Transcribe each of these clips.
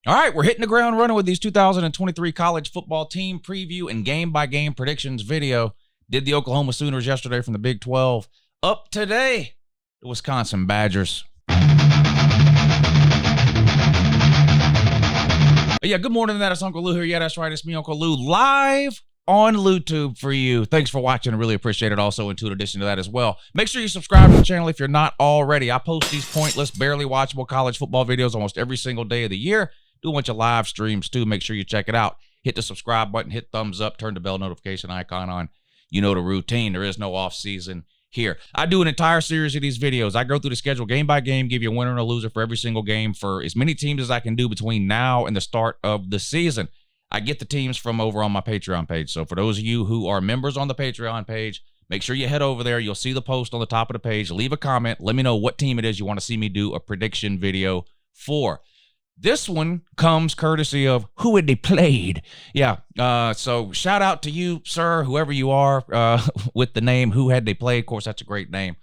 All right, we're hitting the ground running with these 2023 college football team preview and game-by-game predictions video. Did the Oklahoma Sooners yesterday from the Big 12. Up today, the Wisconsin Badgers. Yeah, good morning. That is Uncle Lou here. Yeah, that's right. It's me, Uncle Lou, live on YouTube for you. Thanks for watching. I really appreciate it. Also, in addition to that as well, make sure you subscribe to the channel if you're not already. I post these pointless, barely watchable college football videos almost every single day of the year. Do a bunch of live streams too. Make sure you check it out. Hit the subscribe button, hit thumbs up, turn the bell notification icon on. You know the routine. There is no off season here. I do an entire series of these videos. I go through the schedule game by game, give you a winner and a loser for every single game for as many teams as I can do between now and the start of the season. I get the teams from over on my Patreon page. So for those of you who are members on the Patreon page, make sure you head over there. You'll see the post on the top of the page. Leave a comment. Let me know what team it is you want to see me do a prediction video for. This one comes courtesy of Who Had They Played. Yeah, so shout out to you, sir, whoever you are, with the name Who Had They Played. Of course, that's a great name.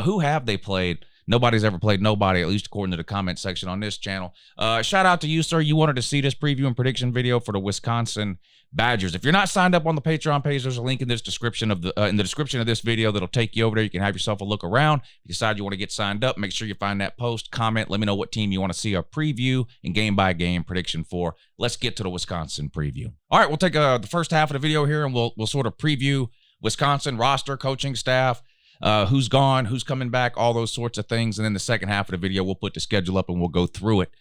Who have they played? Nobody's ever played nobody, at least according to the comment section on this channel. Shout out to you, sir. You wanted to see this preview and prediction video for the Wisconsin Badgers. If you're not signed up on the Patreon page, there's a link in this description of in the description of this video that'll take you over there. You can have yourself a look around. If you decide you want to get signed up, make sure you find that post, comment, let me know what team you want to see a preview and game-by-game prediction for. Let's get to the Wisconsin preview. All right, we'll take the first half of the video here, and we'll sort of preview Wisconsin roster, coaching staff, who's gone, who's coming back, all those sorts of things. And then the second half of the video, we'll put the schedule up and we'll go through it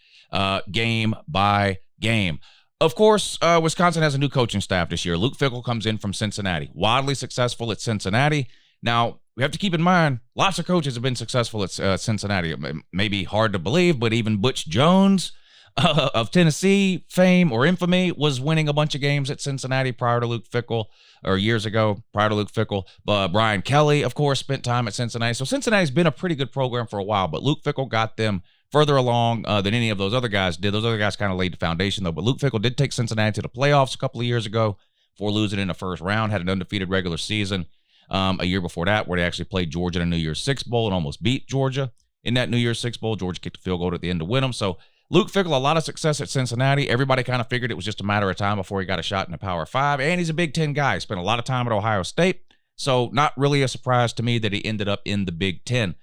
game by game. Of course, Wisconsin has a new coaching staff this year. Luke Fickell comes in from Cincinnati, wildly successful at Cincinnati. Now, we have to keep in mind, lots of coaches have been successful at Cincinnati. It may be hard to believe, but even Butch Jones of Tennessee fame or infamy was winning a bunch of games at Cincinnati prior to Luke Fickell, or years ago prior to Luke Fickell. Brian Kelly, of course, spent time at Cincinnati. So Cincinnati's been a pretty good program for a while, but Luke Fickell got them further along than any of those other guys did. Those other guys kind of laid the foundation, though. But Luke Fickell did take Cincinnati to the playoffs a couple of years ago before losing in the first round, had an undefeated regular season a year before that, where they actually played Georgia in a New Year's Six Bowl and almost beat Georgia in that New Year's Six Bowl. Georgia kicked a field goal at the end to win them. So Luke Fickell, a lot of success at Cincinnati. Everybody kind of figured it was just a matter of time before he got a shot in the Power 5. And he's a Big Ten guy. He spent a lot of time at Ohio State. So not really a surprise to me that he ended up in the Big Ten.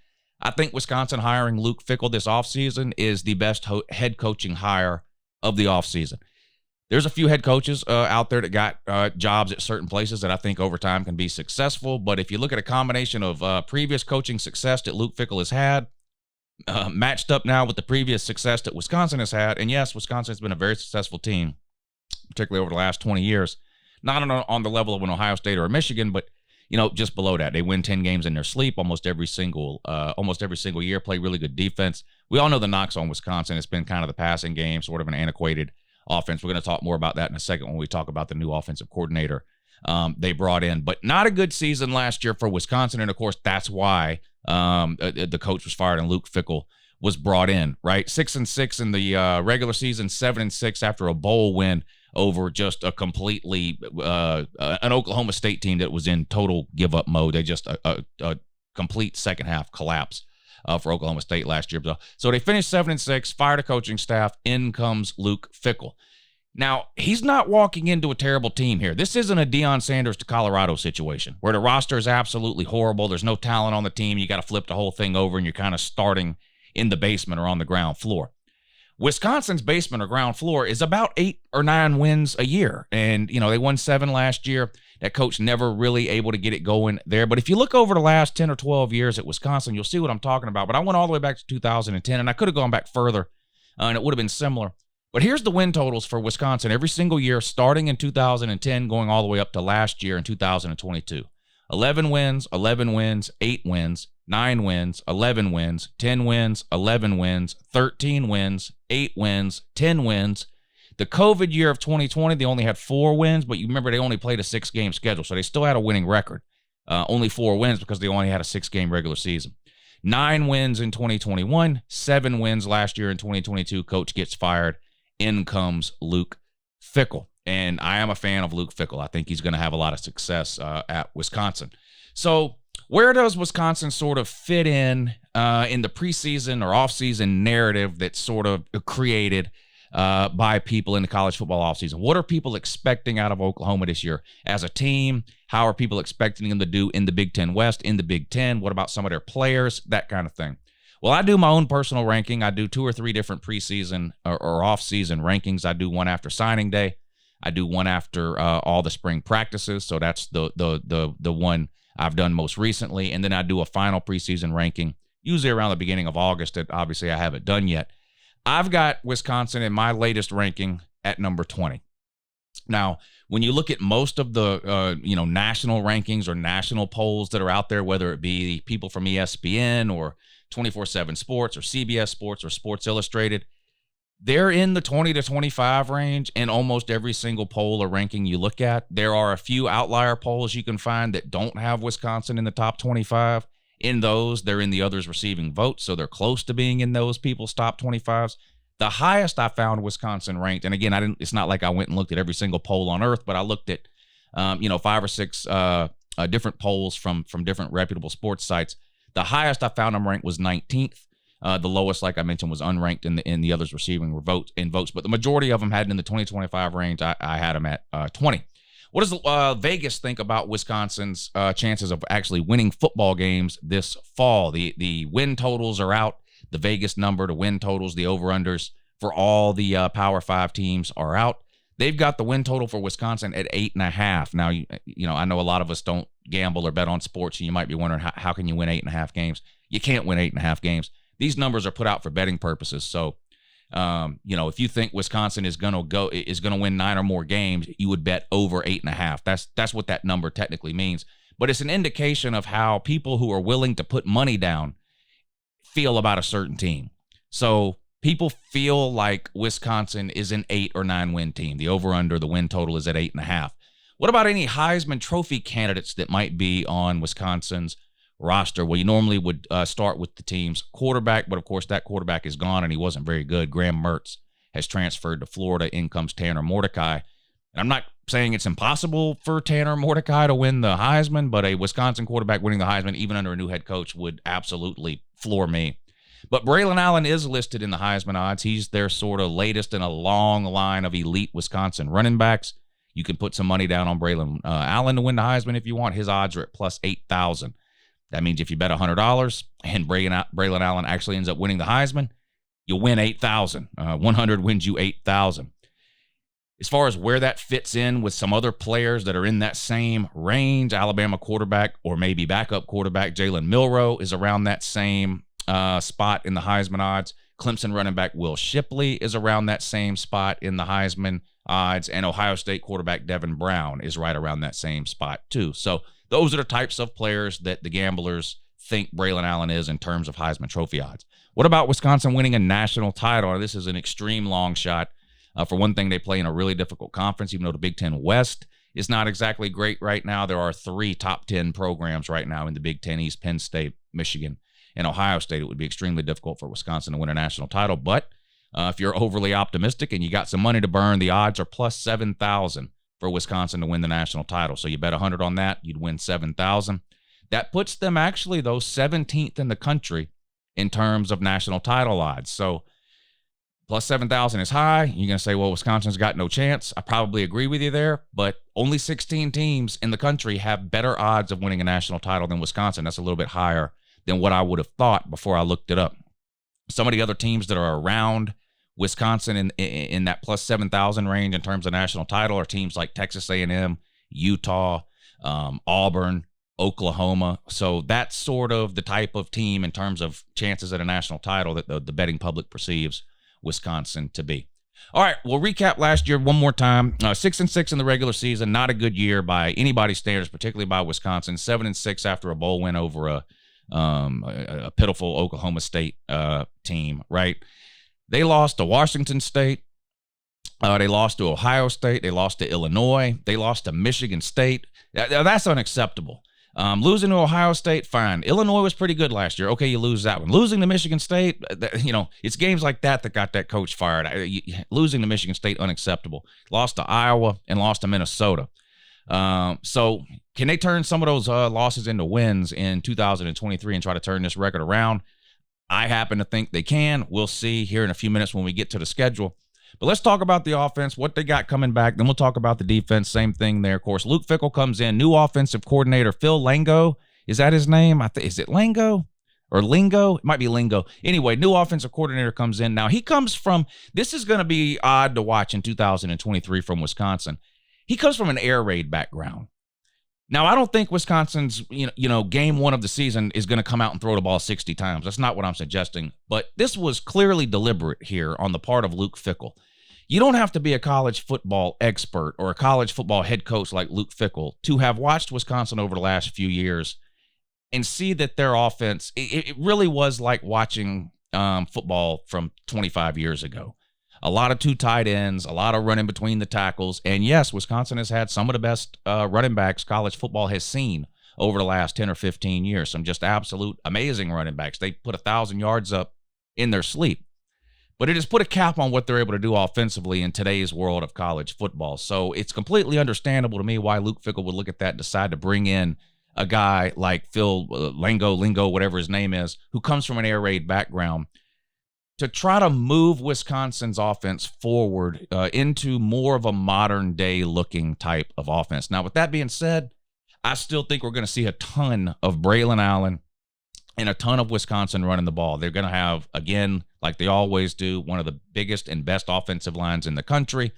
I think Wisconsin hiring Luke Fickell this offseason is the best head coaching hire of the offseason. There's a few head coaches out there that got jobs at certain places that I think over time can be successful. But if you look at a combination of previous coaching success that Luke Fickell has had, matched up now with the previous success that Wisconsin has had, and yes, Wisconsin has been a very successful team, particularly over the last 20 years, not on the level of an Ohio State or a Michigan, but just below that. They win 10 games in their sleep almost every single year, play really good defense. We all know the knocks on Wisconsin. It's been kind of the passing game, sort of an antiquated offense. We're going to talk more about that in a second when we talk about the new offensive coordinator they brought in. But not a good season last year for Wisconsin, and of course, that's why the coach was fired and Luke Fickell was brought in, right? 6-6 in the regular season, 7-6 after a bowl win over just a completely an Oklahoma State team that was in total give-up mode. They just a complete second half collapse for Oklahoma State last year. So they finished 7-6, fired a coaching staff. In comes Luke Fickell. Now, he's not walking into a terrible team here. This isn't a Deion Sanders to Colorado situation where the roster is absolutely horrible. There's no talent on the team. You got to flip the whole thing over, and you're kind of starting in the basement or on the ground floor. Wisconsin's basement or ground floor is about 8 or 9 wins a year. And, they won 7 last year. That coach never really able to get it going there. But if you look over the last 10 or 12 years at Wisconsin, you'll see what I'm talking about. But I went all the way back to 2010, and I could have gone back further, and it would have been similar. But here's the win totals for Wisconsin every single year, starting in 2010, going all the way up to last year in 2022. 11 wins, 11 wins, 8 wins, 9 wins, 11 wins, 10 wins, 11 wins, 13 wins, 8 wins, 10 wins. The COVID year of 2020, they only had 4 wins, but you remember they only played a 6-game schedule, so they still had a winning record. Only 4 wins because they only had a 6-game regular season. 9 wins in 2021, 7 wins last year in 2022. Coach gets fired. In comes Luke Fickell. And I am a fan of Luke Fickell. I think he's going to have a lot of success at Wisconsin. So where does Wisconsin sort of fit in the preseason or offseason narrative that's sort of created by people in the college football offseason. What are people expecting out of Oklahoma this year as a team? How are people expecting them to do in the Big Ten West, in the Big Ten? What about some of their players? That kind of thing. Well, I do my own personal ranking. I do 2 or 3 different preseason or off-season rankings. I do one after signing day. I do one after all the spring practices. So that's the one I've done most recently. And then I do a final preseason ranking, usually around the beginning of August, that obviously I haven't done yet. I've got Wisconsin in my latest ranking at number 20. Now, when you look at most of the national rankings or national polls that are out there, whether it be people from ESPN or 24/7 Sports or CBS Sports or Sports Illustrated, they're in the 20 to 25 range in almost every single poll or ranking you look at. There are a few outlier polls you can find that don't have Wisconsin in the top 25. In those, they're in the others receiving votes, so they're close to being in those people's top 25s. The highest I found Wisconsin ranked, and again, it's not like I went and looked at every single poll on earth, but I looked at 5 or 6 different polls from different reputable sports sites. The highest I found them ranked was 19th. The lowest, like I mentioned, was unranked in the others receiving votes. But the majority of them had in the 20-25 range. I had them at 20. What does Vegas think about Wisconsin's chances of actually winning football games this fall? The win totals are out. The Vegas number, the win totals, the over-unders for all the Power 5 teams are out. They've got the win total for Wisconsin at 8.5. Now, I know a lot of us don't gamble or bet on sports, and you might be wondering, how can you win 8.5 games? You can't win 8.5 games. These numbers are put out for betting purposes. So, if you think Wisconsin is going to win 9 or more games, you would bet over 8.5. That's what that number technically means. But it's an indication of how people who are willing to put money down feel about a certain team. So people feel like Wisconsin is an 8 or 9 win team. The over-under, the win total is at 8.5. What about any Heisman Trophy candidates that might be on Wisconsin's roster? Well, you normally would start with the team's quarterback, but of course that quarterback is gone and he wasn't very good. Graham Mertz has transferred to Florida. In comes Tanner Mordecai. And I'm not saying it's impossible for Tanner Mordecai to win the Heisman, but a Wisconsin quarterback winning the Heisman, even under a new head coach, would absolutely floor me. But Braylon Allen is listed in the Heisman odds. He's their sort of latest in a long line of elite Wisconsin running backs. You can put some money down on Braylon Allen to win the Heisman if you want. His odds are at plus 8,000. That means if you bet $100 and Braylon Allen actually ends up winning the Heisman, you'll win 8,000. 100 wins you 8,000. As far as where that fits in with some other players that are in that same range, Alabama quarterback or maybe backup quarterback Jalen Milroe is around that same spot in the Heisman odds. Clemson running back Will Shipley is around that same spot in the Heisman odds, and Ohio State quarterback Devin Brown is right around that same spot too. So those are the types of players that the gamblers think Braylon Allen is in terms of Heisman Trophy odds. What about Wisconsin winning a national title? This is an extreme long shot. For one thing, they play in a really difficult conference, even though the Big Ten West is not exactly great right now. There are 3 top 10 programs right now in the Big Ten East: Penn State, Michigan, and Ohio State. It would be extremely difficult for Wisconsin to win a national title. But if you're overly optimistic and you got some money to burn, the odds are plus 7,000 for Wisconsin to win the national title. So you bet 100 on that, you'd win 7,000. That puts them actually, though, 17th in the country in terms of national title odds. So plus 7,000 is high. You're going to say, well, Wisconsin's got no chance. I probably agree with you there, but only 16 teams in the country have better odds of winning a national title than Wisconsin. That's a little bit higher than what I would have thought before I looked it up. Some of the other teams that are around Wisconsin in that plus 7,000 range in terms of national title are teams like Texas A&M, Utah, Auburn, Oklahoma. So that's sort of the type of team in terms of chances at a national title that the betting public perceives Wisconsin to be. All right, we'll recap last year one more time. 6-6 in the regular season, not a good year by anybody's standards, particularly by Wisconsin. 7-6 after a bowl win over a pitiful Oklahoma State team, right? They lost to Washington State. They lost to Ohio State. They lost to Illinois. They lost to Michigan State. That's unacceptable. Losing to Ohio State, fine. Illinois was pretty good last year. Okay, you lose that one. Losing to Michigan State, it's games like that got that coach fired. Losing to Michigan State, unacceptable. Lost to Iowa and lost to Minnesota. So can they turn some of those losses into wins in 2023 and try to turn this record around? I happen to think they can. We'll see here in a few minutes when we get to the schedule. But let's talk about the offense, what they got coming back. Then we'll talk about the defense. Same thing there. Of course, Luke Fickell comes in, new offensive coordinator, Phil Longo. Is that his name? Is it Lango or Lingo? It might be Lingo. Anyway, new offensive coordinator comes in. Now, he comes from, this is going to be odd to watch in 2023 from Wisconsin. He comes from an air raid background. Now, I don't think Wisconsin's, game one of the season is going to come out and throw the ball 60 times. That's not what I'm suggesting. But this was clearly deliberate here on the part of Luke Fickell. You don't have to be a college football expert or a college football head coach like Luke Fickell to have watched Wisconsin over the last few years and see that their offense, it really was like watching football from 25 years ago. A lot of two tight ends, a lot of running between the tackles. And yes, Wisconsin has had some of the best running backs college football has seen over the last 10 or 15 years. Some just absolute amazing running backs. They put 1,000 yards up in their sleep. But it has put a cap on what they're able to do offensively in today's world of college football. So it's completely understandable to me why Luke Fickell would look at that and decide to bring in a guy like Phil Lingo, whatever his name is, who comes from an air raid background, to try to move Wisconsin's offense forward into more of a modern day looking type of offense. Now, with that being said, I still think we're going to see a ton of Braylon Allen and a ton of Wisconsin running the ball. They're going to have, again, like they always do, one of the biggest and best offensive lines in the country.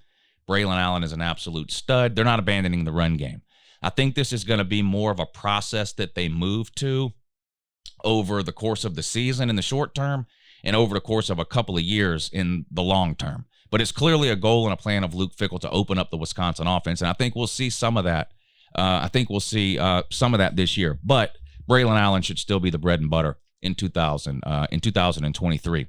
Braylon Allen is an absolute stud. They're not abandoning the run game. I think this is going to be more of a process that they move to over the course of the season in the short term and over the course of a couple of years in the long term. But it's clearly a goal and a plan of Luke Fickell to open up the Wisconsin offense, and I think we'll see some of that. Some of that this year. But Braylon Allen should still be the bread and butter in 2023.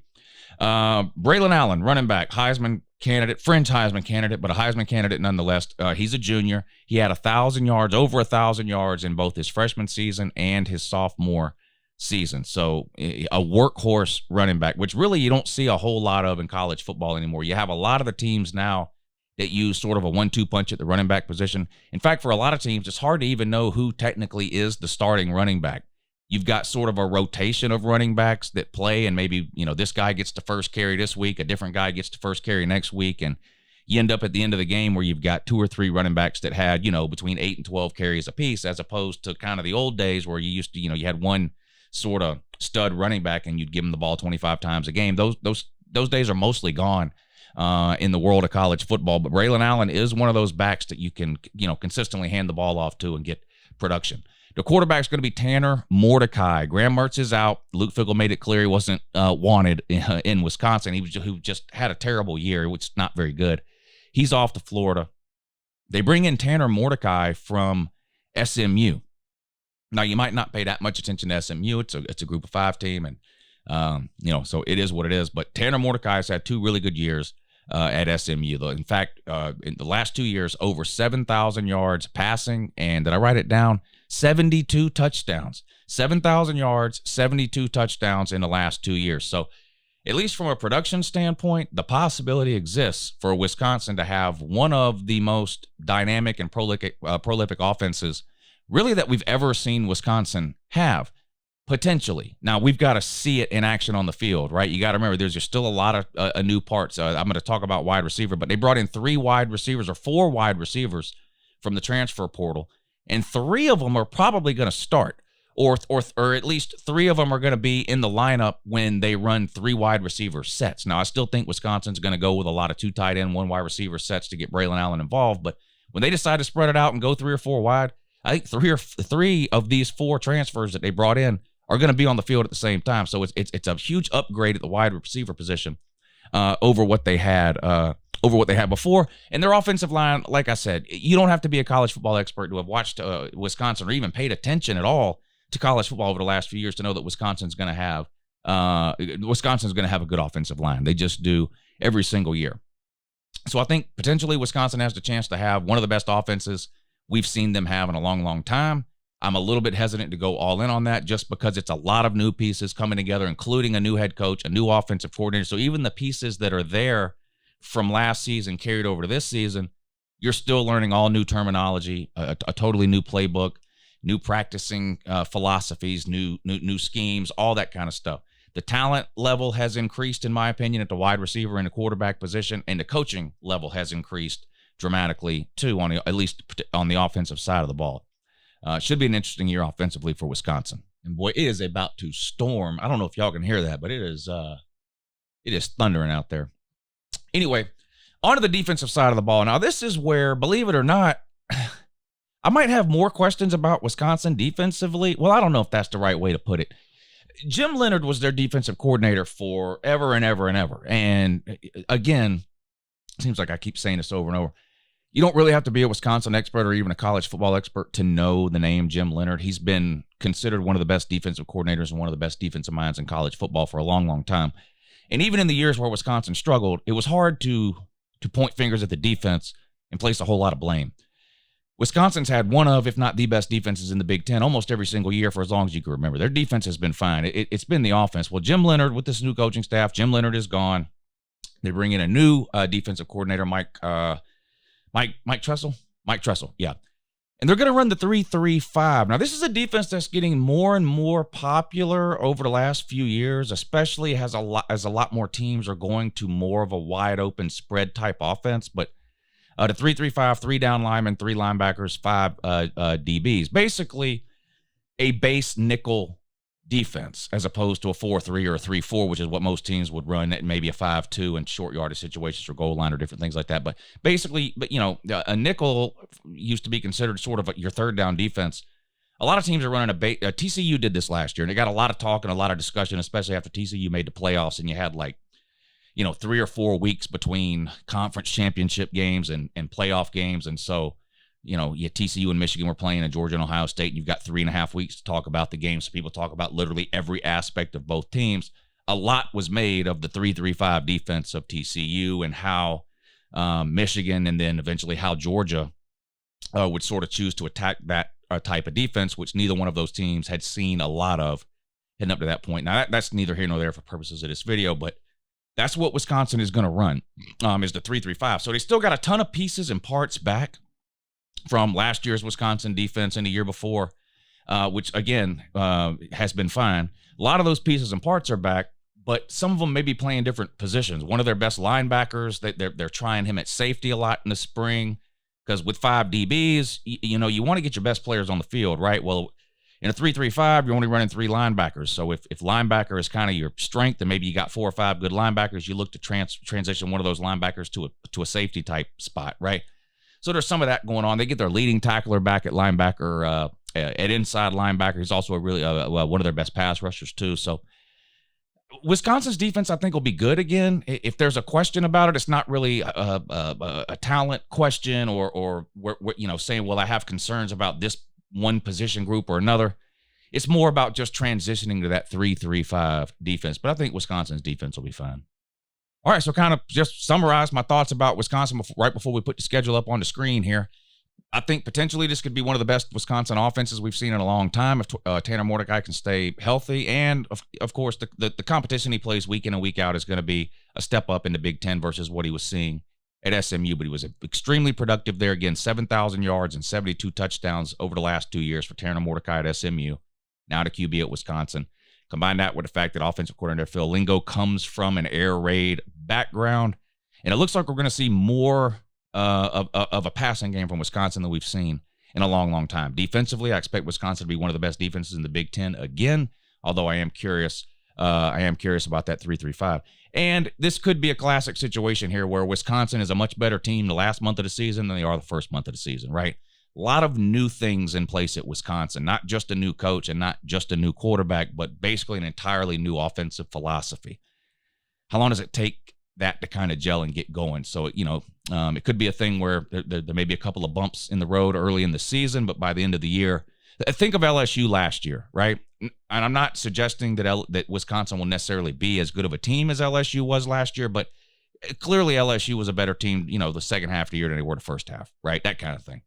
Braylon Allen, running back, Heisman candidate, fringe Heisman candidate, but a Heisman candidate nonetheless. He's a junior. He had 1,000 yards, over 1,000 yards in both his freshman season and his sophomore season. So a workhorse running back, which really you don't see a whole lot of in college football anymore. You have a lot of the teams now that use sort of a 1-2 punch at the running back position. In fact, for a lot of teams, it's hard to even know who technically is the starting running back. You've got sort of a rotation of running backs that play, and maybe, this guy gets the first carry this week, a different guy gets the first carry next week, and you end up at the end of the game where you've got 2 or 3 running backs that had, between 8 and 12 carries apiece, as opposed to kind of the old days where you used to, you had one sort of stud running back and you'd give him the ball 25 times a game. Those days are mostly gone in the world of college football. But Braylon Allen is one of those backs that you can, consistently hand the ball off to and get production. The quarterback's going to be Tanner Mordecai. Graham Mertz is out. Luke Fickell made it clear he wasn't wanted in Wisconsin. Who just had a terrible year, which is not very good. He's off to Florida. They bring in Tanner Mordecai from SMU. Now, you might not pay that much attention to SMU. It's a group of 5 team, and so it is what it is. But Tanner Mordecai has had 2 really good years at SMU. In fact, in the last 2 years, over 7,000 yards passing, and did I write it down? 72 touchdowns. 7,000 yards, 72 touchdowns in the last 2 years. So at least from a production standpoint, the possibility exists for Wisconsin to have one of the most dynamic and prolific offenses really that we've ever seen Wisconsin have, potentially. Now, we've got to see it in action on the field, right? You got to remember, there's just still a lot of new parts. I'm going to talk about wide receiver, but they brought in 4 wide receivers from the transfer portal, and 3 of them are probably going to start, or at least 3 of them are going to be in the lineup when they run 3 wide receiver sets. Now, I still think Wisconsin's going to go with a lot of 2 tight end, 1 wide receiver sets to get Braylon Allen involved, but when they decide to spread it out and go 3 or 4 wide, I think 3 of these 4 transfers that they brought in are going to be on the field at the same time. So it's a huge upgrade at the wide receiver position over what they had before. And their offensive line, like I said, you don't have to be a college football expert to have watched Wisconsin or even paid attention at all to college football over the last few years to know that Wisconsin's going to have a good offensive line. They just do every single year. So I think potentially Wisconsin has the chance to have one of the best offenses we've seen them have in a long, long time. I'm a little bit hesitant to go all in on that just because it's a lot of new pieces coming together, including a new head coach, a new offensive coordinator. So even the pieces that are there from last season carried over to this season, you're still learning all new terminology, a totally new playbook, new practicing philosophies, new schemes, all that kind of stuff. The talent level has increased, in my opinion, at the wide receiver and the quarterback position, and the coaching level has increased dramatically too, at least on the offensive side of the ball. Should be an interesting year offensively for Wisconsin. And boy, it is about to storm. I don't know if y'all can hear that, but it is thundering out there. Anyway, on to the defensive side of the ball. Now, this is where, believe it or not, I might have more questions about Wisconsin defensively. Well, I don't know if that's the right way to put it. Jim Leonhard was their defensive coordinator for ever and ever and ever. And again, it seems like I keep saying this over and over. You don't really have to be a Wisconsin expert or even a college football expert to know the name Jim Leonhard. He's been considered one of the best defensive coordinators and one of the best defensive minds in college football for a long, long time. And even in the years where Wisconsin struggled, it was hard to point fingers at the defense and place a whole lot of blame. Wisconsin's had one of, if not the best defenses in the Big Ten almost every single year for as long as you can remember. Their defense has been fine. It's been the offense. Well, Jim Leonhard, with this new coaching staff, Jim Leonhard is gone. They bring in a new defensive coordinator, Mike Tressel. Mike Tressel, yeah. And they're going to run the 3-3-5. Now, this is a defense that's getting more and more popular over the last few years, especially as a lot more teams are going to more of a wide open spread type offense. But the 3-3-5, 3 down linemen, 3 linebackers, 5 DBs. Basically, a base nickel defense as opposed to a 4-3 or a 3-4, which is what most teams would run, at maybe a 5-2 in short yardage situations or goal line or different things like that. But basically, a nickel used to be considered sort of your third down defense. A lot of teams are running TCU did this last year, and it got a lot of talk and a lot of discussion, especially after TCU made the playoffs and you had 3 or 4 weeks between conference championship games and playoff games. And so, TCU and Michigan were playing in Georgia and Ohio State, and you've got 3.5 weeks to talk about the game. So people talk about literally every aspect of both teams. A lot was made of the 3-3-5 defense of TCU and how Michigan and then eventually how Georgia would sort of choose to attack that type of defense, which neither one of those teams had seen a lot of heading up to that point. Now, that's neither here nor there for purposes of this video, but that's what Wisconsin is going to run, is the 3-3-5. So they still got a ton of pieces and parts back from last year's Wisconsin defense and the year before, which, again, has been fine. A lot of those pieces and parts are back, but some of them may be playing different positions. One of their best linebackers, they're trying him at safety a lot in the spring because with 5 DBs, you want to get your best players on the field, right? Well, in a 3-3-5, you're only running 3 linebackers. So if linebacker is kind of your strength, and maybe you got 4 or 5 good linebackers, you look to transition one of those linebackers to a safety type spot, right? So there's some of that going on. They get their leading tackler back at linebacker, at inside linebacker. He's also a really one of their best pass rushers too. So Wisconsin's defense, I think, will be good again. If there's a question about it, it's not really a talent question or saying, well, I have concerns about this one position group or another. It's more about just transitioning to that 3-3-5 defense. But I think Wisconsin's defense will be fine. All right, so kind of just summarize my thoughts about Wisconsin right before we put the schedule up on the screen here. I think potentially this could be one of the best Wisconsin offenses we've seen in a long time if Tanner Mordecai can stay healthy. And, of course, the competition he plays week in and week out is going to be a step up in the Big Ten versus what he was seeing at SMU. But he was extremely productive there. Again, 7,000 yards and 72 touchdowns over the last 2 years for Tanner Mordecai at SMU, now to QB at Wisconsin. Combine that with the fact that offensive coordinator Phil Lingo comes from an air raid background. And it looks like we're going to see more of a passing game from Wisconsin than we've seen in a long, long time. Defensively, I expect Wisconsin to be one of the best defenses in the Big Ten again, although I am curious about that 3-3-5. And this could be a classic situation here where Wisconsin is a much better team the last month of the season than they are the first month of the season, right? A lot of new things in place at Wisconsin, not just a new coach and not just a new quarterback, but basically an entirely new offensive philosophy. How long does it take that to kind of gel and get going? So, it could be a thing where there may be a couple of bumps in the road early in the season, but by the end of the year, think of LSU last year, right? And I'm not suggesting that Wisconsin will necessarily be as good of a team as LSU was last year, but clearly LSU was a better team, the second half of the year than they were the first half, right? That kind of thing.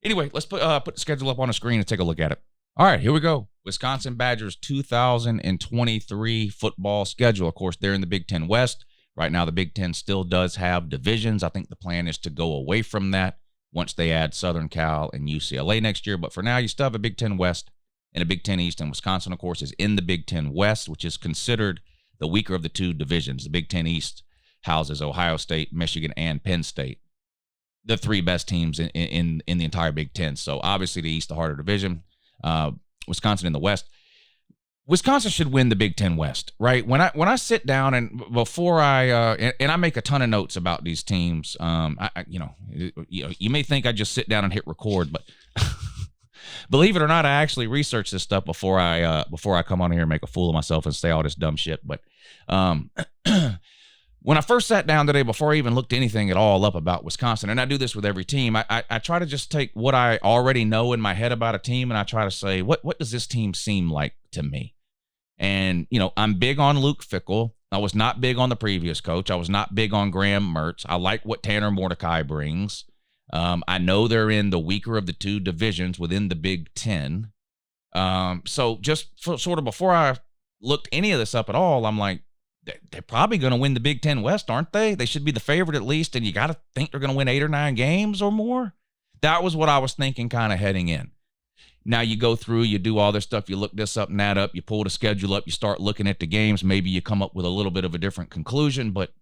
Anyway, let's put the schedule up on the screen and take a look at it. All right, here we go. Wisconsin Badgers 2023 football schedule. Of course, they're in the Big Ten West. Right now, the Big Ten still does have divisions. I think the plan is to go away from that once they add Southern Cal and UCLA next year. But for now, you still have a Big Ten West and a Big Ten East. And Wisconsin, of course, is in the Big Ten West, which is considered the weaker of the two divisions. The Big Ten East houses Ohio State, Michigan, and Penn State, the three best teams in the entire Big Ten. So obviously the East, the harder division, Wisconsin in the West. Wisconsin should win the Big Ten West, right? When I sit down and before I make a ton of notes about these teams, you may think I just sit down and hit record, but believe it or not, I actually research this stuff before I come on here and make a fool of myself and say all this dumb shit. But when I first sat down today, before I even looked anything at all up about Wisconsin, and I do this with every team, I try to just take what I already know in my head about a team, and I try to say, what does this team seem like to me? And, I'm big on Luke Fickell. I was not big on the previous coach. I was not big on Graham Mertz. I like what Tanner Mordecai brings. I know they're in the weaker of the two divisions within the Big Ten. So just sort of before I looked any of this up at all, I'm like, they're probably going to win the Big Ten West, aren't they? They should be the favorite at least, and you got to think they're going to win 8 or 9 games or more. That was what I was thinking kind of heading in. Now you go through, you do all this stuff, you look this up and that up, you pull the schedule up, you start looking at the games, maybe you come up with a little bit of a different conclusion, but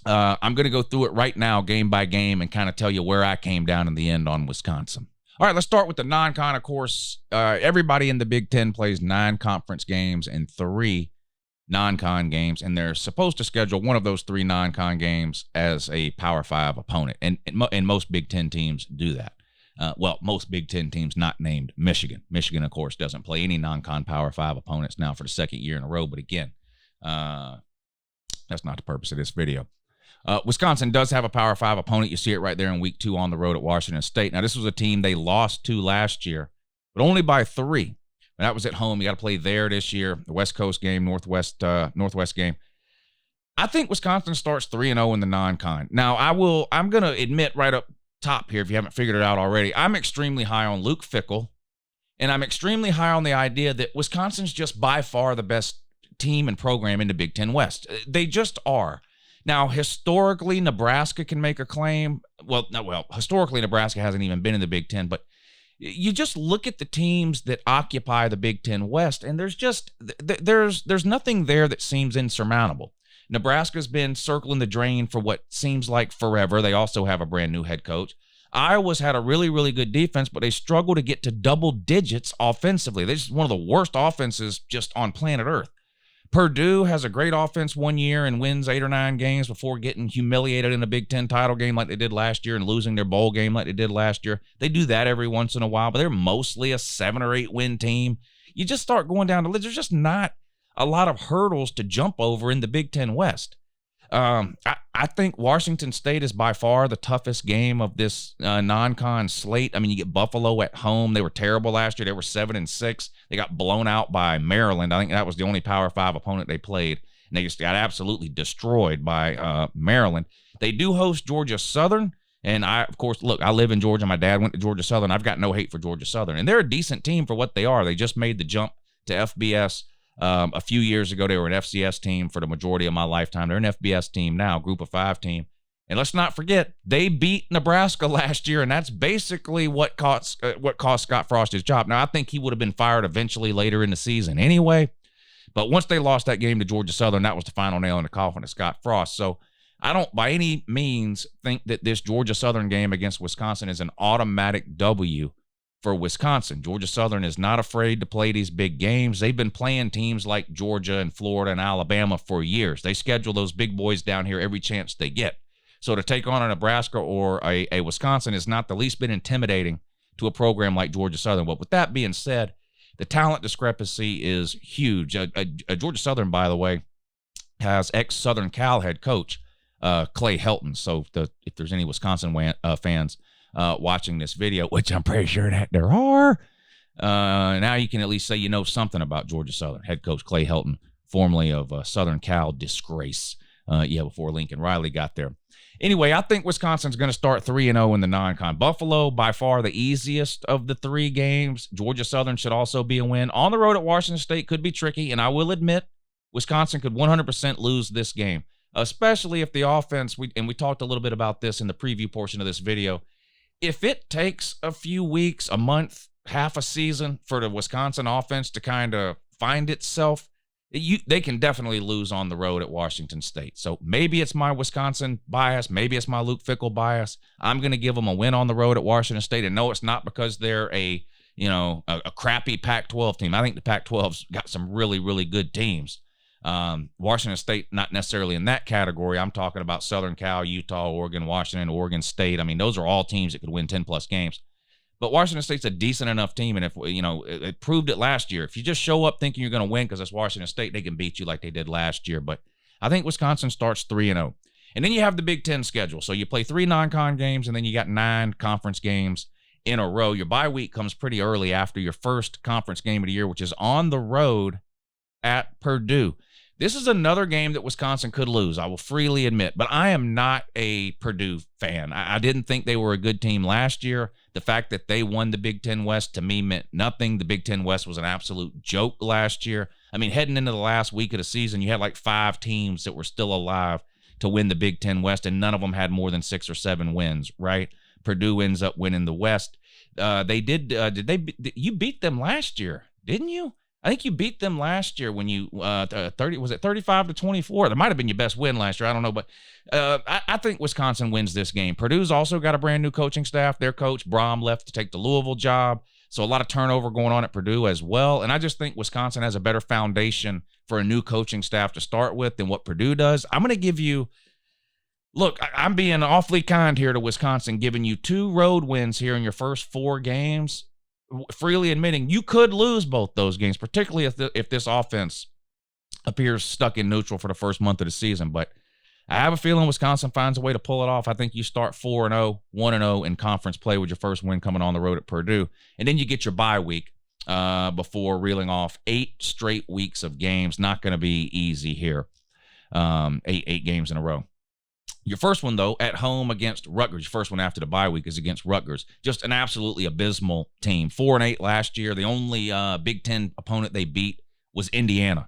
I'm going to go through it right now, game by game, and kind of tell you where I came down in the end on Wisconsin. All right, let's start with the non-con, of course. Everybody in the Big Ten plays 9 conference games and 3 non-con games, and they're supposed to schedule one of those 3 non-con games as a Power 5 opponent, and most Big Ten teams do that. Most Big Ten teams not named Michigan. Michigan, of course, doesn't play any non-con Power 5 opponents now for the second year in a row. But again, that's not the purpose of this video. Wisconsin does have a Power 5 opponent. You see it right there in week 2 on the road at Washington State. Now, this was a team they lost to last year, but only by 3. And that was at home. You got to play there this year. The West Coast game, Northwest game. I think Wisconsin starts 3-0 in the non-con. Now, I'm going to admit right up top here, if you haven't figured it out already, I'm extremely high on Luke Fickell, and I'm extremely high on the idea that Wisconsin's just by far the best team and program in the Big Ten West. They just are. Now, historically, Nebraska can make a claim. Historically, Nebraska hasn't even been in the Big Ten, but you just look at the teams that occupy the Big Ten West, and there's nothing there that seems insurmountable. Nebraska's been circling the drain for what seems like forever. They also have a brand new head coach. Iowa's had a really, really good defense, but they struggle to get to double digits offensively. They're just one of the worst offenses just on planet Earth. Purdue has a great offense one year and wins 8 or 9 games before getting humiliated in a Big Ten title game like they did last year and losing their bowl game like they did last year. They do that every once in a while, but they're mostly a 7 or 8 win team. You just start going down the list. There's just not a lot of hurdles to jump over in the Big Ten West. I think Washington State is by far the toughest game of this non-con slate. I mean, you get Buffalo at home. They were terrible last year. They were 7-6. They got blown out by Maryland. I think that was the only Power 5 opponent they played, and they just got absolutely destroyed by Maryland. They do host Georgia Southern, and I live in Georgia. My dad went to Georgia Southern. I've got no hate for Georgia Southern, and they're a decent team for what they are. They just made the jump to FBS. A few years ago, they were an FCS team for the majority of my lifetime. They're an FBS team now, Group of 5 team. And let's not forget, they beat Nebraska last year, and that's basically what cost Scott Frost his job. Now, I think he would have been fired eventually later in the season anyway. But once they lost that game to Georgia Southern, that was the final nail in the coffin of Scott Frost. So I don't by any means think that this Georgia Southern game against Wisconsin is an automatic W for Wisconsin. Georgia Southern is not afraid to play these big games. They've been playing teams like Georgia and Florida and Alabama for years. They schedule those big boys down here every chance they get. So to take on a Nebraska or a Wisconsin is not the least bit intimidating to a program like Georgia Southern. But with that being said, the talent discrepancy is huge. Georgia Southern, by the way, has ex-Southern Cal head coach Clay Helton. So if there's any Wisconsin fans watching this video, which I'm pretty sure that there are, now you can at least say you know something about Georgia Southern. Head coach Clay Helton, formerly of Southern Cal disgrace, before Lincoln Riley got there. Anyway, I think Wisconsin's going to start 3-0 in the non-con. Buffalo, by far the easiest of the 3 games. Georgia Southern should also be a win. On the road at Washington State could be tricky, and I will admit Wisconsin could 100% lose this game, especially if the offense, we talked a little bit about this in the preview portion of this video, if it takes a few weeks, a month, half a season for the Wisconsin offense to kind of find itself, They can definitely lose on the road at Washington State. So maybe it's my Wisconsin bias. Maybe it's my Luke Fickell bias. I'm going to give them a win on the road at Washington State. And no, it's not because they're a crappy Pac-12 team. I think the Pac-12's got some really, really good teams. Washington State, not necessarily in that category. I'm talking about Southern Cal, Utah, Oregon, Washington, Oregon State. I mean, those are all teams that could win 10-plus games. But Washington State's a decent enough team, and if it proved it last year. If you just show up thinking you're going to win because it's Washington State, they can beat you like they did last year. But I think Wisconsin starts 3-0. And then you have the Big Ten schedule. So you play 3 non-con games, and then you got 9 conference games in a row. Your bye week comes pretty early after your first conference game of the year, which is on the road at Purdue. This is another game that Wisconsin could lose, I will freely admit, but I am not a Purdue fan. I didn't think they were a good team last year. The fact that they won the Big Ten West to me meant nothing. The Big Ten West was an absolute joke last year. I mean, heading into the last week of the season, you had like 5 teams that were still alive to win the Big Ten West, and none of them had more than 6 or 7 wins, right? Purdue ends up winning the West. You beat them last year, didn't you? I think you beat them last year when you 35-24. That might have been your best win last year. I don't know, but I think Wisconsin wins this game. Purdue's also got a brand new coaching staff. Their coach Brom left to take the Louisville job, so a lot of turnover going on at Purdue as well. And I just think Wisconsin has a better foundation for a new coaching staff to start with than what Purdue does. I'm going to give you. Look, I'm being awfully kind here to Wisconsin, giving you 2 road wins here in your first 4 games. Freely admitting you could lose both those games, particularly if this offense appears stuck in neutral for the first month of the season. But I have a feeling Wisconsin finds a way to pull it off. I think you start 4-0, 1-0 in conference play with your first win coming on the road at Purdue. And then you get your bye week before reeling off 8 straight weeks of games. Not going to be easy here. 8 games in a row. Your first one, though, at home against Rutgers. Your first one after the bye week is against Rutgers. Just an absolutely abysmal team. 4-8 last year. The only Big Ten opponent they beat was Indiana.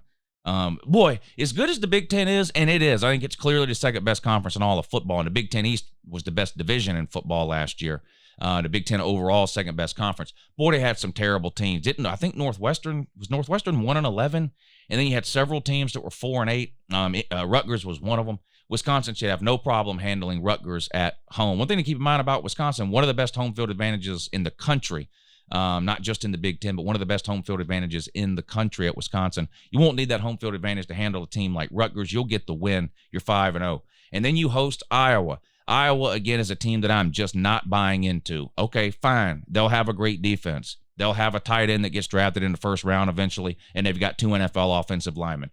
Boy, as good as the Big Ten is, and it is, I think it's clearly the second best conference in all of football. And the Big Ten East was the best division in football last year. The Big Ten overall second best conference. Boy, they had some terrible teams. I think Northwestern 1-11, and then you had several teams that were 4-8. Rutgers was one of them. Wisconsin should have no problem handling Rutgers at home. One thing to keep in mind about Wisconsin, one of the best home field advantages in the country, not just in the Big Ten, but one of the best home field advantages in the country at Wisconsin. You won't need that home field advantage to handle a team like Rutgers. You'll get the win. You're 5-0. And then you host Iowa. Iowa, again, is a team that I'm just not buying into. Okay, fine. They'll have a great defense. They'll have a tight end that gets drafted in the first round eventually, and they've got 2 NFL offensive linemen.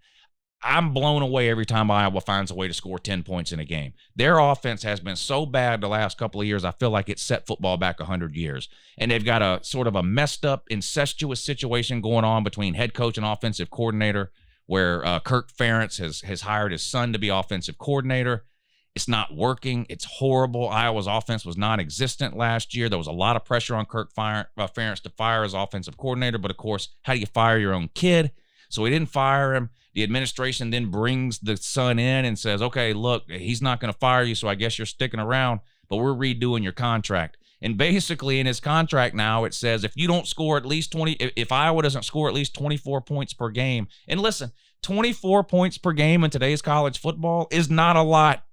I'm blown away every time Iowa finds a way to score 10 points in a game. Their offense has been so bad the last couple of years, I feel like it set football back 100 years. And they've got a sort of a messed up, incestuous situation going on between head coach and offensive coordinator, where Kirk Ferentz has hired his son to be offensive coordinator. It's not working. It's horrible. Iowa's offense was non-existent last year. There was a lot of pressure on Kirk Ferentz to fire his offensive coordinator. But, of course, how do you fire your own kid? So he didn't fire him. The administration then brings the son in and says, okay, look, he's not going to fire you, so I guess you're sticking around, but we're redoing your contract. And basically in his contract now, it says if you don't score at least 20, if Iowa doesn't score at least 24 points per game, and listen, 24 points per game in today's college football is not a lot.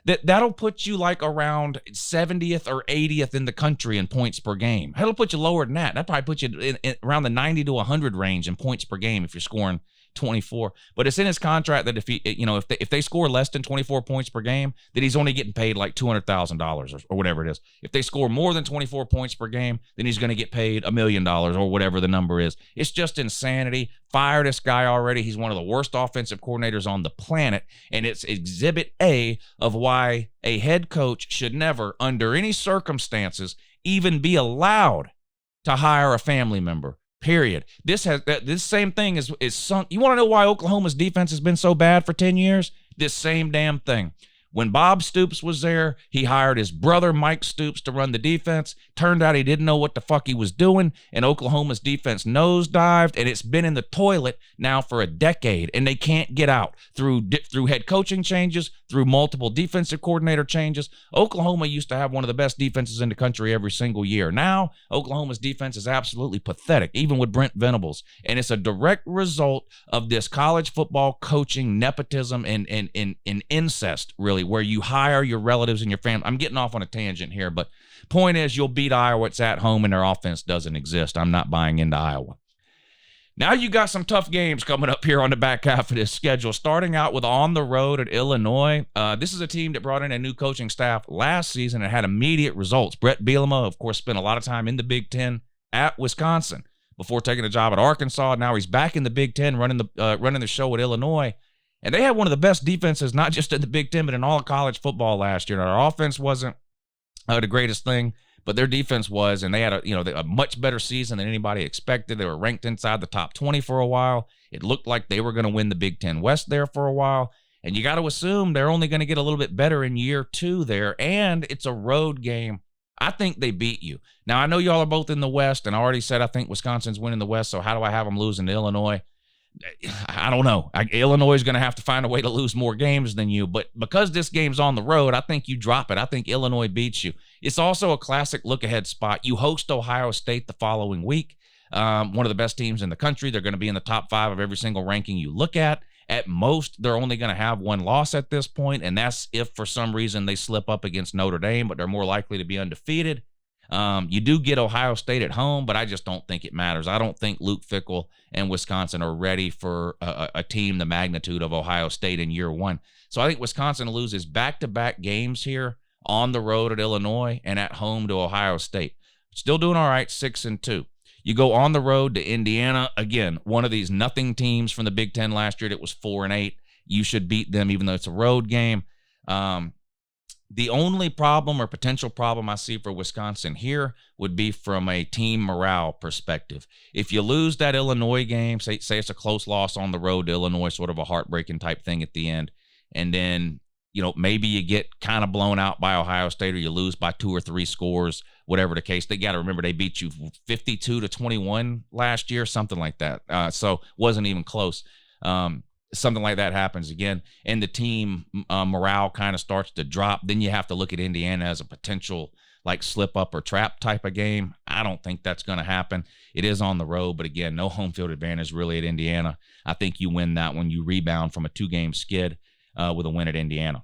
That'll put you like around 70th or 80th in the country in points per game. That'll put you lower than that. That'll probably put you in around the 90 to 100 range in points per game if you're scoring 24. But it's in his contract that if they score less than 24 points per game, that he's only getting paid like $200,000 or whatever it is. If they score more than 24 points per game, then he's going to get paid $1 million or whatever the number is. It's just insanity. Fire this guy already. He's one of the worst offensive coordinators on the planet, and it's exhibit A of why a head coach should never, under any circumstances, even be allowed to hire a family member. Period. This same thing is sunk. You want to know why Oklahoma's defense has been so bad for 10 years? This same damn thing. When Bob Stoops was there, he hired his brother Mike Stoops to run the defense. Turned out he didn't know what the fuck he was doing, and Oklahoma's defense nosedived, and it's been in the toilet now for a decade, and they can't get out through head coaching changes, through multiple defensive coordinator changes. Oklahoma used to have one of the best defenses in the country every single year. Now, Oklahoma's defense is absolutely pathetic, even with Brent Venables. And it's a direct result of this college football coaching nepotism and incest, really, where you hire your relatives and your family. I'm getting off on a tangent here, but point is, you'll beat Iowa. It's at home, and their offense doesn't exist. I'm not buying into Iowa. Now you got some tough games coming up here on the back half of this schedule, starting out with on the road at Illinois. This is a team that brought in a new coaching staff last season and had immediate results. Brett Bielema, of course, spent a lot of time in the Big Ten at Wisconsin before taking a job at Arkansas. Now he's back in the Big Ten running the show at Illinois. And they had one of the best defenses, not just in the Big Ten, but in all of college football last year. Now, their offense wasn't the greatest thing, but their defense was, and they had a much better season than anybody expected. They were ranked inside the top 20 for a while. It looked like they were going to win the Big Ten West there for a while. And you got to assume they're only going to get a little bit better in year 2 there. And it's a road game. I think they beat you. Now, I know y'all are both in the West, and I already said I think Wisconsin's winning the West, so how do I have them losing to Illinois? I don't know. Illinois is going to have to find a way to lose more games than you, but because this game's on the road, I think you drop it. I think Illinois beats you. It's also a classic look-ahead spot. You host Ohio State the following week, one of the best teams in the country. They're going to be in the top 5 of every single ranking you look at. At most, they're only going to have one loss at this point, and that's if for some reason they slip up against Notre Dame, but they're more likely to be undefeated. You do get Ohio State at home, but I just don't think it matters. I don't think Luke Fickell and Wisconsin are ready for a team the magnitude of Ohio State in year 1. So I think Wisconsin loses back-to-back games here on the road at Illinois and at home to Ohio State. Still doing all right, 6-2. You go on the road to Indiana. Again, one of these nothing teams from the Big Ten last year that was 4-8. You should beat them even though it's a road game. The only problem or potential problem I see for Wisconsin here would be from a team morale perspective. If you lose that Illinois game, say it's a close loss on the road to Illinois, sort of a heartbreaking type thing at the end, and then maybe you get kind of blown out by Ohio State or you lose by 2 or 3 scores, whatever the case. They got to remember they beat you 52-21 last year, something like that. So wasn't even close. Something like that happens again, and the team morale kind of starts to drop, then you have to look at Indiana as a potential like slip up or trap type of game. I don't think that's going to happen. It is on the road, but again, no home field advantage really at Indiana. I think you win that when you rebound from a 2-game skid with a win at Indiana.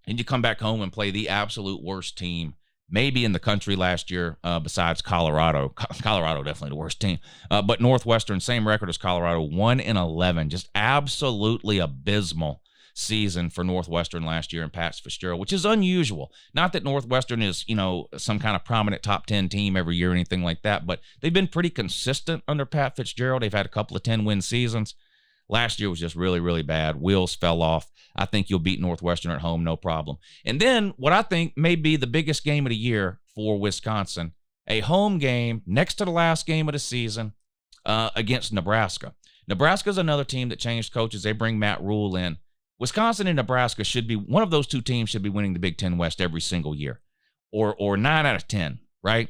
And you come back home and play the absolute worst team maybe in the country last year, besides Colorado. Colorado definitely the worst team. But Northwestern, same record as Colorado, 1-11. Just absolutely abysmal season for Northwestern last year in Pat Fitzgerald, which is unusual. Not that Northwestern is, some kind of prominent top 10 team every year or anything like that, but they've been pretty consistent under Pat Fitzgerald. They've had a couple of 10-win seasons. Last year was just really, really bad. Wheels fell off. I think you'll beat Northwestern at home, no problem. And then what I think may be the biggest game of the year for Wisconsin, a home game next to the last game of the season against Nebraska. Nebraska's another team that changed coaches. They bring Matt Rule in. Wisconsin and Nebraska should be, one of those two teams should be winning the Big Ten West every single year, or 9 out of 10, right?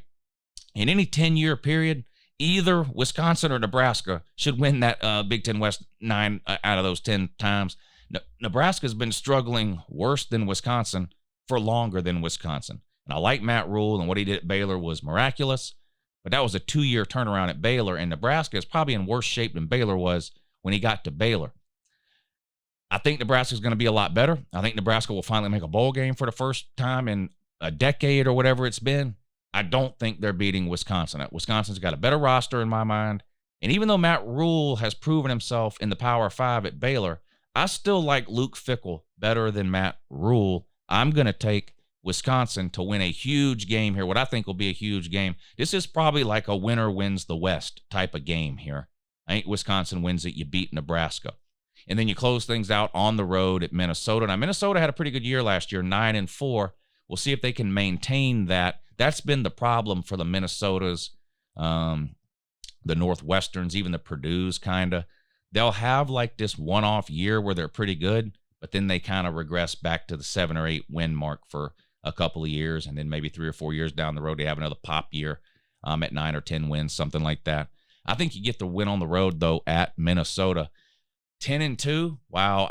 In any 10-year period, either Wisconsin or Nebraska should win that Big Ten West 9 out of those 10 times. Nebraska's been struggling worse than Wisconsin for longer than Wisconsin. And I like Matt Rule, and what he did at Baylor was miraculous, but that was a 2-year turnaround at Baylor, and Nebraska is probably in worse shape than Baylor was when he got to Baylor. I think Nebraska's going to be a lot better. I think Nebraska will finally make a bowl game for the first time in a decade or whatever it's been. I don't think they're beating Wisconsin. Wisconsin's got a better roster in my mind. And even though Matt Rule has proven himself in the Power 5 at Baylor, I still like Luke Fickell better than Matt Rule. I'm going to take Wisconsin to win a huge game here, what I think will be a huge game. This is probably like a winner wins the West type of game here. I think Wisconsin wins it. You beat Nebraska. And then you close things out on the road at Minnesota. Now, Minnesota had a pretty good year last year, 9-4. We'll see if they can maintain that. That's been the problem for the Minnesotas, the Northwesterns, even the Purdues kind of. They'll have like this one-off year where they're pretty good, but then they kind of regress back to the 7 or 8 win mark for a couple of years, and then maybe 3 or 4 years down the road, they have another pop year at 9 or 10 wins, something like that. I think you get the win on the road, though, at Minnesota. 10-2. Wow.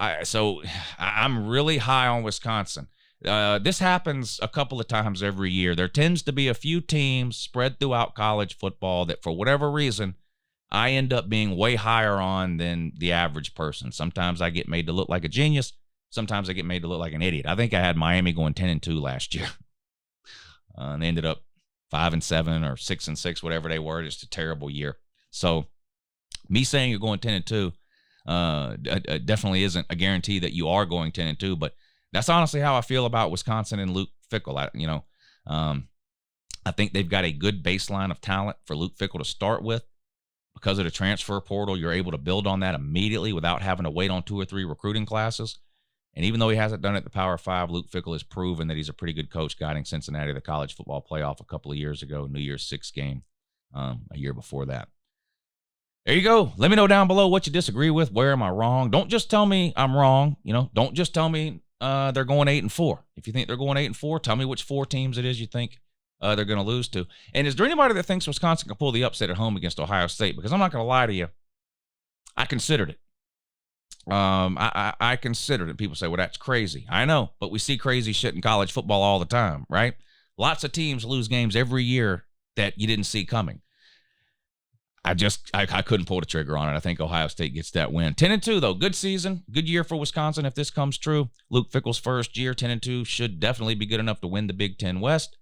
I'm really high on Wisconsin. This happens a couple of times every year. There tends to be a few teams spread throughout college football that, for whatever reason, I end up being way higher on than the average person. Sometimes I get made to look like a genius. Sometimes I get made to look like an idiot. I think I had Miami going 10-2 last year. And they ended up 5-7 or 6-6, whatever they were. Just a terrible year. So me saying you're going 10-2 definitely isn't a guarantee that you are going 10-2, but that's honestly how I feel about Wisconsin and Luke Fickell. I think they've got a good baseline of talent for Luke Fickell to start with. Because of the transfer portal, you're able to build on that immediately without having to wait on 2 or 3 recruiting classes. And even though he hasn't done it at the Power 5, Luke Fickell has proven that he's a pretty good coach, guiding Cincinnati to the college football playoff a couple of years ago, New Year's Six game a year before that. There you go. Let me know down below what you disagree with. Where am I wrong? Don't just tell me I'm wrong. Don't just tell me they're going 8-4. If you think they're going 8-4, tell me which 4 teams it is you think they're going to lose to. And is there anybody that thinks Wisconsin can pull the upset at home against Ohio State? Because I'm not going to lie to you. I considered it. I considered it. People say, well, that's crazy. I know, but we see crazy shit in college football all the time, right? Lots of teams lose games every year that you didn't see coming. I couldn't pull the trigger on it. I think Ohio State gets that win. 10-2, though. Good season. Good year for Wisconsin if this comes true. Luke Fickell's first year, 10-2, should definitely be good enough to win the Big Ten West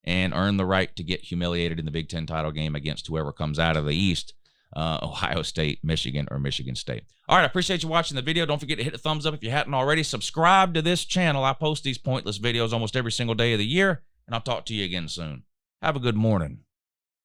and earn the right to get humiliated in the Big Ten title game against whoever comes out of the East, Ohio State, Michigan, or Michigan State. All right, I appreciate you watching the video. Don't forget to hit the thumbs up if you hadn't already. Subscribe to this channel. I post these pointless videos almost every single day of the year, and I'll talk to you again soon. Have a good morning.